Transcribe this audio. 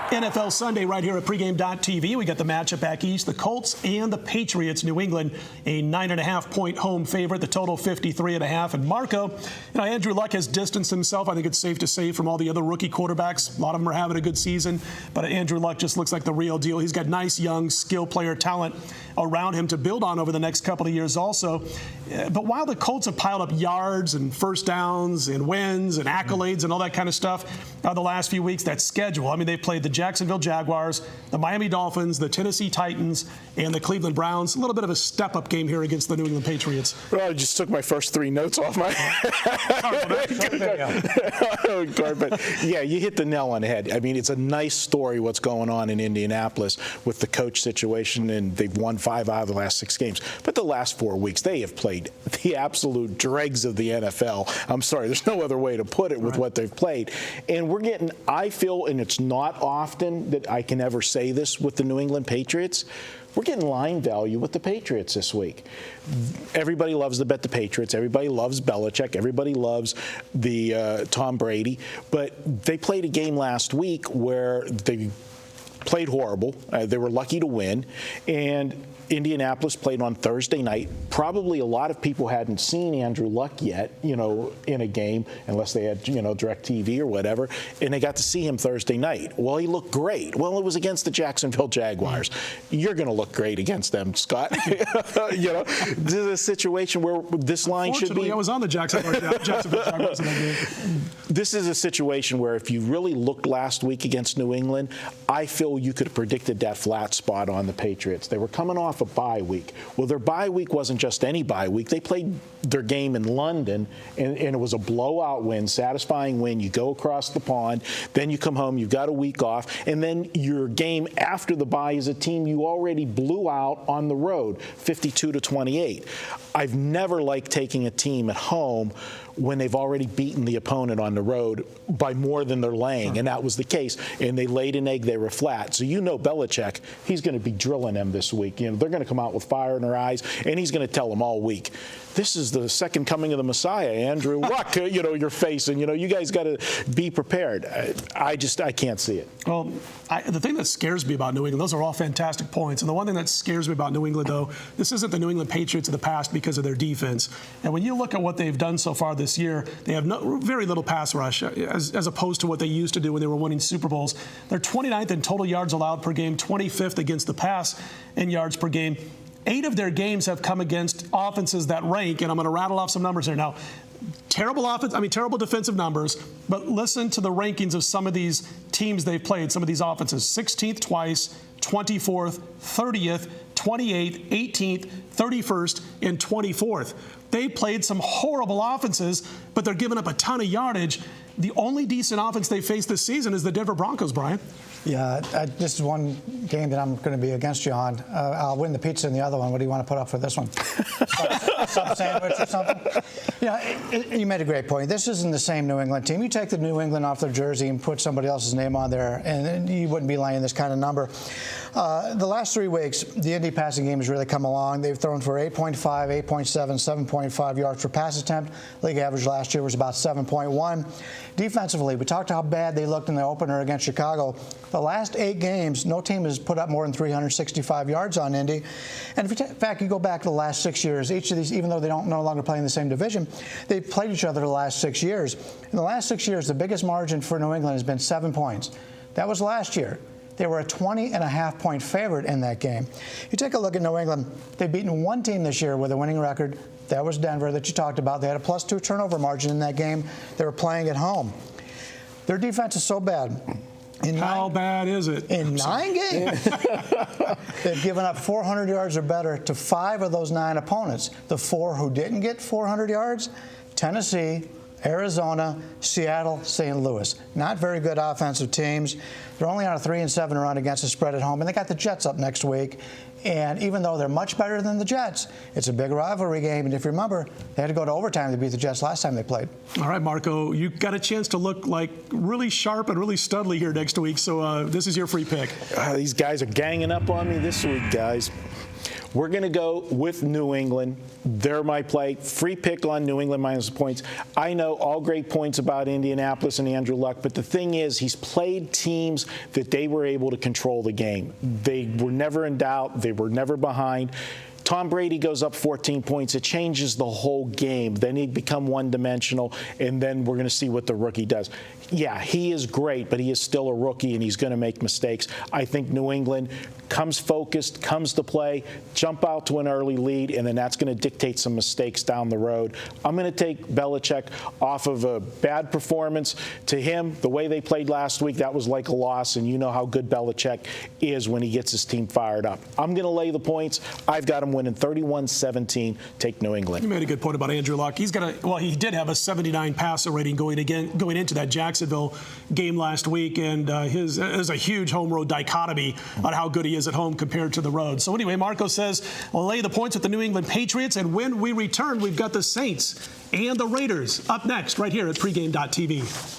NFL Sunday right here at pregame.tv. We got the matchup back east, the Colts and the Patriots. New England, a 9.5-point home favorite, the total 53.5. And Marco, Andrew Luck has distanced himself, I think it's safe to say, from all the other rookie quarterbacks. A lot of them are having a good season, but Andrew Luck just looks like the real deal. He's got nice, young, skill player talent around him to build on over the next couple of years also. But while the Colts have piled up yards and first downs and wins and accolades and all that kind of stuff the last few weeks, that schedule, they've played the Jacksonville Jaguars, the Miami Dolphins, the Tennessee Titans, and the Cleveland Browns. A little bit of a step-up game here against the New England Patriots. Well, I just took my first three notes off my but yeah, you hit the nail on the head. It's a nice story what's going on in Indianapolis with the coach situation, and they've won 5 out of the last 6 games. But the last 4 weeks, they have played the absolute dregs of the NFL. I'm sorry, there's no other way to put it with what they've played. And we're getting, I feel, and it's not often that I can ever say this with the New England Patriots, we're getting line value with the Patriots this week. Everybody loves to bet the Patriots. Everybody loves Belichick. Everybody loves the Tom Brady. But they played a game last week where they played horrible. They were lucky to win. And Indianapolis played on Thursday night. Probably a lot of people hadn't seen Andrew Luck yet, in a game, unless they had, DirecTV or whatever, and they got to see him Thursday night. Well, he looked great. Well, it was against the Jacksonville Jaguars. You're going to look great against them, Scott. This is a situation where this line should be. I was on the Jacksonville Jaguars in that game. This is a situation where if you really looked last week against New England, I feel you could have predicted that flat spot on the Patriots. They were coming off a bye week. Well, their bye week wasn't just any bye week. They played their game in London, and it was a blowout win, satisfying win. You go across the pond, then you come home, you've got a week off, and then your game after the bye is a team you already blew out on the road, 52-28. I've never liked taking a team at home when they've already beaten the opponent on the road by more than they're laying, and that was the case. And they laid an egg, they were flat. So Belichick, he's going to be drilling them this week. They're going to come out with fire in their eyes, and he's going to tell them all week, this is the second coming of the Messiah, Andrew Luck, you're facing. You guys got to be prepared. I can't see it. Well, the thing that scares me about New England, those are all fantastic points. And the one thing that scares me about New England, though, this isn't the New England Patriots of the past because of their defense. And when you look at what they've done so far this year, they have very little pass rush as opposed to what they used to do when they were winning Super Bowls. They're 29th in total yards allowed per game, 25th against the pass in yards per game. 8 of their games have come against offenses that rank, and I'm going to rattle off some numbers here now. Terrible defensive numbers, but listen to the rankings of some of these teams they've played, some of these offenses. 16th twice, 24th, 30th, 28th, 18th, 31st, and 24th. They played some horrible offenses, but they're giving up a ton of yardage. The only decent offense they faced this season is the Denver Broncos, Brian. Yeah, this is one game that I'm going to be against you on. I'll win the pizza in the other one. What do you want to put up for this one? Some sandwich or something? You made a great point. This isn't the same New England team. You take the New England off their jersey and put somebody else's name on there, and you wouldn't be laying this kind of number. The last 3 weeks, the Indy passing game has really come along. They've thrown for 8.5, 8.7, 7.5 yards per pass attempt. League average last year was about 7.1. Defensively, we talked how bad they looked in the opener against Chicago. The last 8 games, no team has put up more than 365 yards on Indy. And in fact, you go back to the last 6 years, each of these, even though they don't no longer play in the same division, they've played each other the last 6 years. In the last 6 years, the biggest margin for New England has been 7 points. That was last year. They were a 20.5-point favorite in that game. You take a look at New England, they've beaten one team this year with a winning record. That was Denver that you talked about. They had a +2 turnover margin in that game. They were playing at home. Their defense is so bad. How bad is it? In 9 games, they've given up 400 yards or better to 5 of those 9 opponents. The 4 who didn't get 400 yards, Tennessee, Arizona, Seattle, St. Louis. Not very good offensive teams. They're only on a 3-7 run against the spread at home, and they got the Jets up next week. And even though they're much better than the Jets, it's a big rivalry game. And if you remember, they had to go to overtime to beat the Jets last time they played. All right, Marco, you got a chance to look like really sharp and really studly here next week. So this is your free pick. These guys are ganging up on me this week, guys. We're going to go with New England. They're my play. Free pick on New England minus the points. I know all great points about Indianapolis and Andrew Luck, but the thing is, he's played teams that they were able to control the game. They were never in doubt. They were never behind. Tom Brady goes up 14 points. It changes the whole game. Then he become one-dimensional, and then we're going to see what the rookie does. Yeah, he is great, but he is still a rookie, and he's going to make mistakes. I think New England comes focused, comes to play, jump out to an early lead, and then that's going to dictate some mistakes down the road. I'm going to take Belichick off of a bad performance. To him, the way they played last week, that was like a loss, and you know how good Belichick is when he gets his team fired up. I'm going to lay the points. I've got him winning 31-17. Take New England. You made a good point about Andrew Luck. He did have a 79 passer rating going into that Jacksonville game last week, and there's a huge home road dichotomy on how good he is at home compared to the road. So anyway, Marco says, we'll lay the points with the New England Patriots, and when we return, we've got the Saints and the Raiders up next right here at pregame.tv.